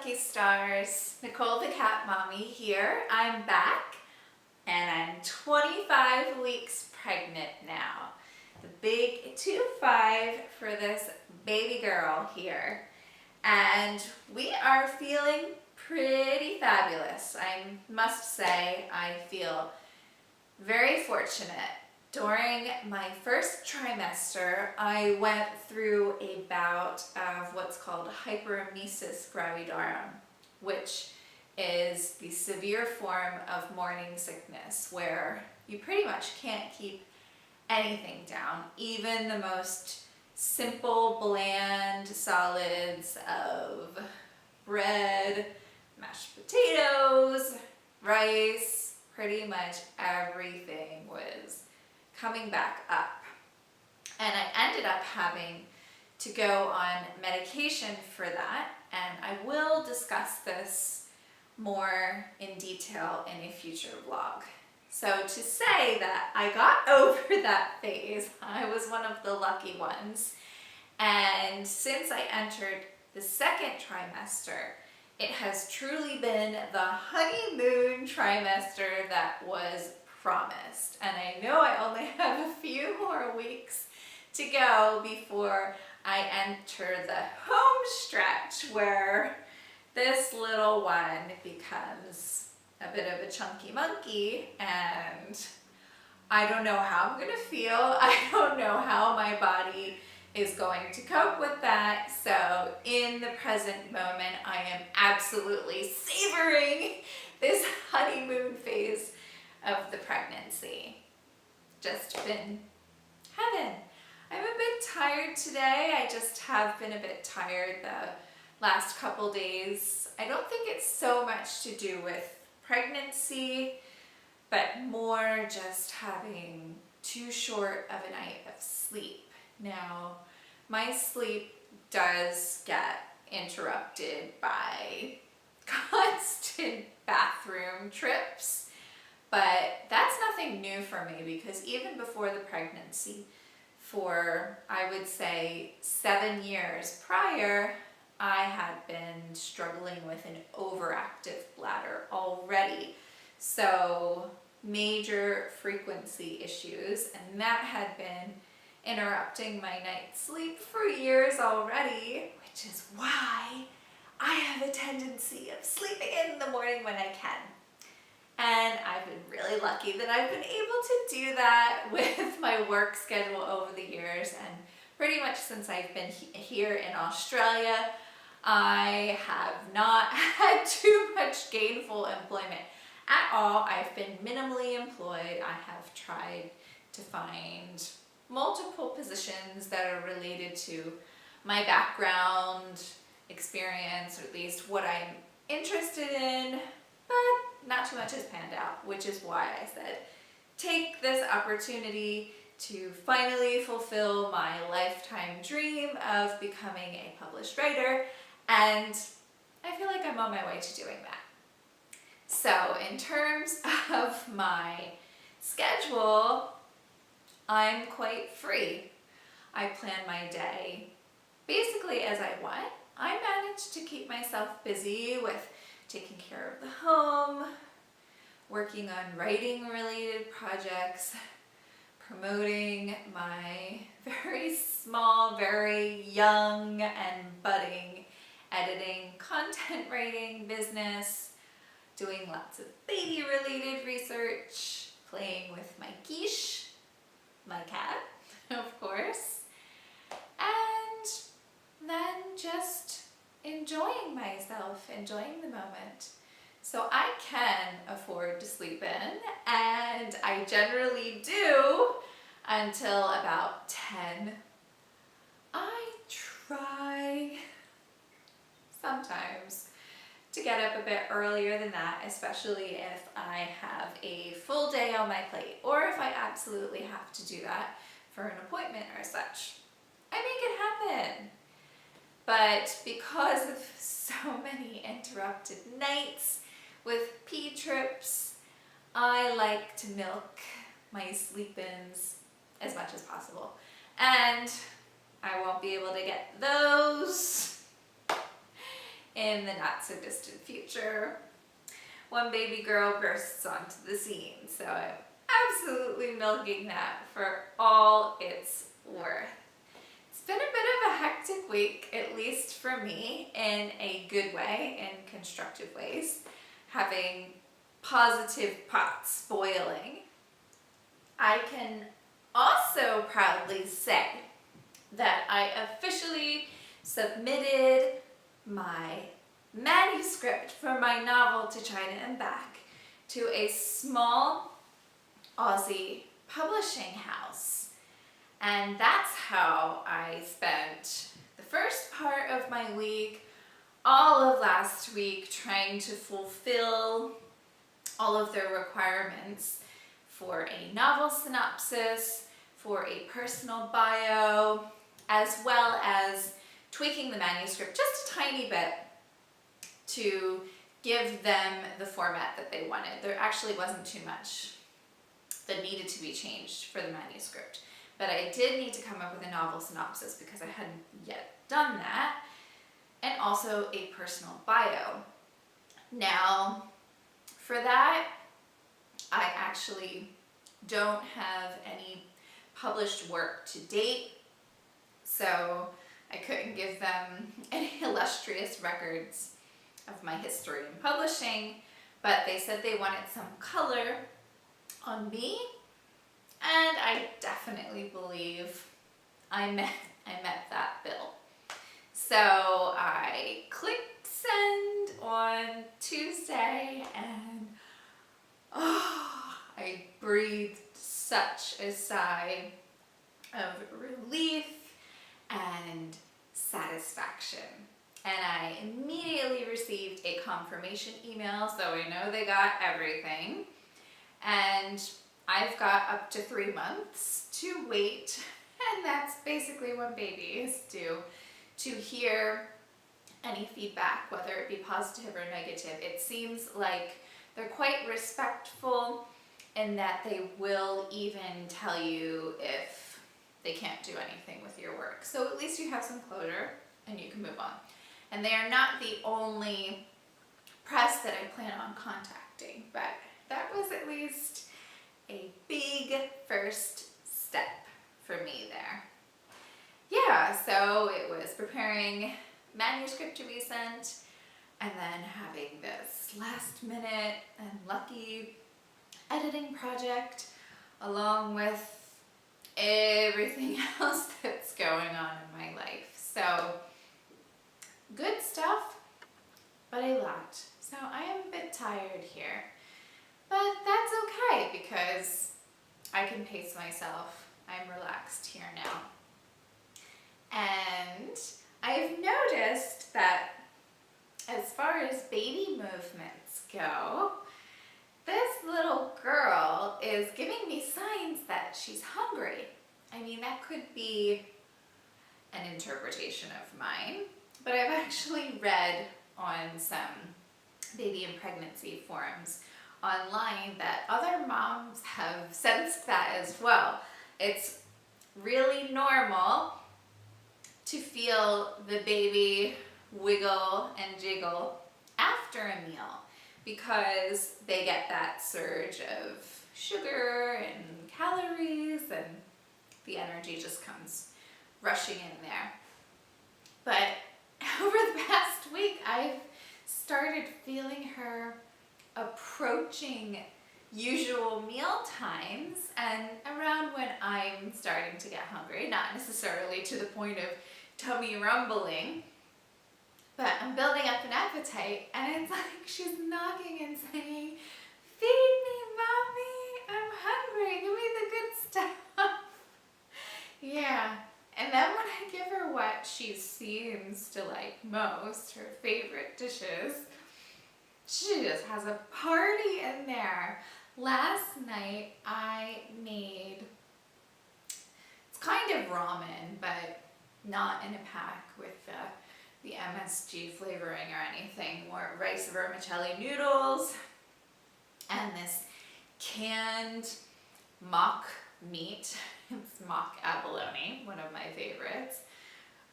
Lucky Stars, Nicole the Cat Mommy here. I'm back and I'm 25 weeks pregnant now. The big 25 for this baby girl here. And we are feeling pretty fabulous. I must say I feel very fortunate. During my first trimester, I went through a bout of what's called hyperemesis gravidarum, which is the severe form of morning sickness where you pretty much can't keep anything down, even the most simple, bland solids of bread, mashed potatoes, rice, pretty much everything was coming back up. And I ended up having to go on medication for that, and I will discuss this more in detail in a future vlog. So to say that I got over that phase, I was one of the lucky ones. And since I entered the second trimester, it has truly been the honeymoon trimester that was promised. And I know I only have a few more weeks to go before I enter the home stretch where this little one becomes a bit of a chunky monkey, and I don't know how I'm gonna feel. I don't know how my body is going to cope with that. So in the present moment, I am absolutely savoring this honeymoon phase of the pregnancy. Just been heaven. I'm a bit tired today. I just have been a bit tired the last couple days. I don't think it's so much to do with pregnancy, but more just having too short of a night of sleep. Now, my sleep does get interrupted by constant bathroom trips, but that's nothing new for me because even before the pregnancy, for I would say 7 years prior, I had been struggling with an overactive bladder already. So major frequency issues, and that had been interrupting my night's sleep for years already, which is why I have a tendency of sleeping in the morning when I can. And I've been really lucky that I've been able to do that with my work schedule over the years, and pretty much since I've been here in Australia, I have not had too much gainful employment at all. I've been minimally employed. I have tried to find multiple positions that are related to my background, experience, or at least what I'm interested in, but not too much has panned out, which is why I said take this opportunity to finally fulfill my lifetime dream of becoming a published writer, and I feel like I'm on my way to doing that. So in terms of my schedule, I'm quite free. I plan my day basically as I want. I manage to keep myself busy with taking care of the home, working on writing related projects, promoting my very small, very young and budding editing, content writing business, doing lots of baby related research, playing with my quiche, my cat, of course, and then just enjoying myself, enjoying the moment. So I can afford to sleep in, and I generally do until about 10. I try sometimes to get up a bit earlier than that, especially if I have a full day on my plate, or if I absolutely have to do that for an appointment or such. I make it happen. But because of so many interrupted nights with pee trips, I like to milk my sleep-ins as much as possible. And I won't be able to get those in the not so distant future, one baby girl bursts onto the scene. So I'm absolutely milking that for all it's worth. It's been a bit of a hectic week, at least for me, in a good way, in constructive ways, having positive pots boiling. I can also proudly say that I officially submitted my manuscript for my novel to China and back to a small Aussie publishing house. And that's how I spent the first part of my week, all of last week, trying to fulfill all of their requirements for a novel synopsis, for a personal bio, as well as tweaking the manuscript just a tiny bit to give them the format that they wanted. There actually wasn't too much that needed to be changed for the manuscript, but I did need to come up with a novel synopsis because I hadn't yet done that, and also a personal bio. Now, for that, I actually don't have any published work to date, so I couldn't give them any illustrious records of my history in publishing, but they said they wanted some color on me, and I definitely believe I met that bill. So I clicked send on Tuesday, and I breathed such a sigh of relief and satisfaction. And I immediately received a confirmation email, so I know they got everything. And I've got up to 3 months to wait, and that's basically when baby is due, to hear any feedback, whether it be positive or negative. It seems like they're quite respectful in that they will even tell you if they can't do anything with your work. So at least you have some closure and you can move on. And they are not the only press that I plan on contacting, but that was at least a big first step for me there. Yeah, so it was preparing manuscript to be sent, and then having this last minute and lucky editing project, along with everything else that's going on in my life. So good stuff, but a lot. So I am a bit tired here, but that's okay because I can pace myself. I'm relaxed here now. And I've noticed that as far as baby movements go, this little girl is giving me signs that she's hungry. I mean, that could be an interpretation of mine, but I've actually read on some baby and pregnancy forums online that other moms have sensed that as well. It's really normal to feel the baby wiggle and jiggle after a meal because they get that surge of sugar and calories, and the energy just comes rushing in there. But over the past week, I've started feeling her approaching usual meal times and around when I'm starting to get hungry, not necessarily to the point of tummy rumbling, but I'm building up an appetite, and it's like she's knocking and saying, "Feed me, mommy, I'm hungry, give me the good stuff." Yeah, and then when I give her what she seems to like most, her favorite dishes, she just has a party in there. Last night I made, it's kind of ramen, but not in a pack with the MSG flavoring or anything, more rice vermicelli noodles and this canned mock meat. It's mock abalone, one of my favorites.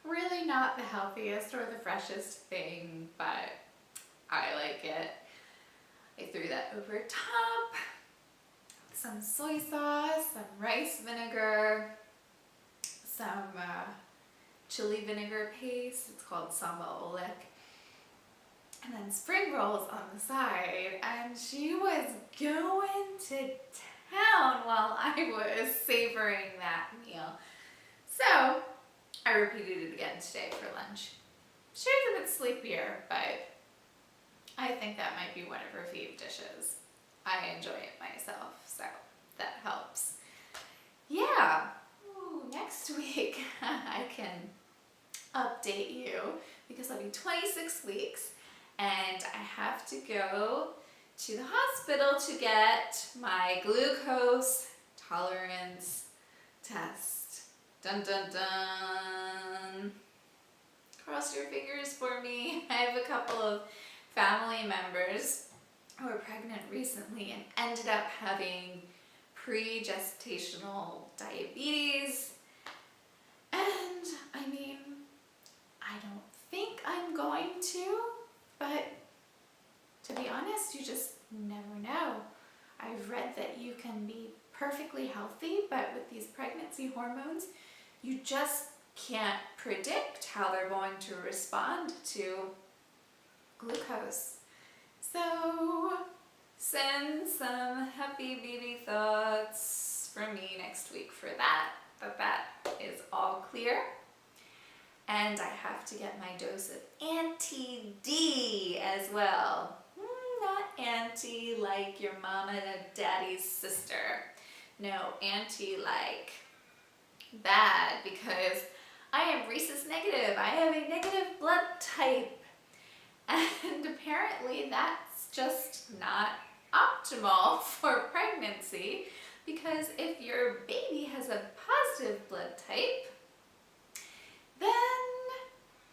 Really not not the healthiest or the freshest thing, but I like it. I threw that over top. Some soy sauce, some rice vinegar, some chili vinegar paste. It's called sambal oelek. And then spring rolls on the side. And she was going to town while I was savoring that meal. So I repeated it again today for lunch. She was a bit sleepier, but I think that might be one of her fave dishes. I enjoy it myself, so that helps. Yeah, ooh, next week I can update you because I'll be 26 weeks and I have to go to the hospital to get my glucose tolerance test. Dun dun dun. Cross your fingers for me. I have a couple of family members who were pregnant recently and ended up having pre-gestational diabetes. And I mean, I don't think I'm going to, but to be honest, you just never know. I've read that you can be perfectly healthy, but with these pregnancy hormones, you just can't predict how they're going to respond to glucose. So send some happy baby thoughts from me next week for that, but that is all clear. And I have to get my dose of anti-D as well. Not anti like your mama and daddy's sister. No, anti like bad, because I am rhesus negative. I have a negative blood type. And apparently that's just not optimal for pregnancy, because if your baby has a positive blood type, then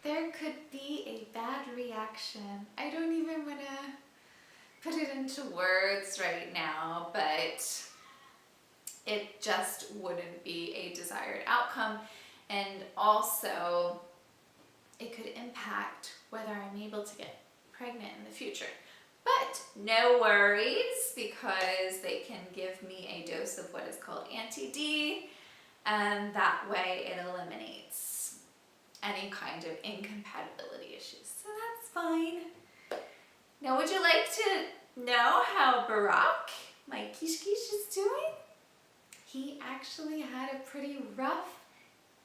there could be a bad reaction. I don't even want to put it into words right now, but it just wouldn't be a desired outcome. And also, it could impact whether I'm able to get pregnant in the future. But no worries, because they can give me a dose of what is called anti-D, and that way it eliminates any kind of incompatibility issues. So that's fine. Now, would you like to know how Barack, my Kish is doing? He actually had a pretty rough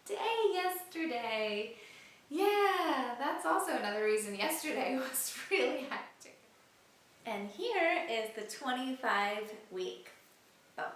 day yesterday. Yeah, that's also another reason yesterday was really hectic. And here is the 25-week bump.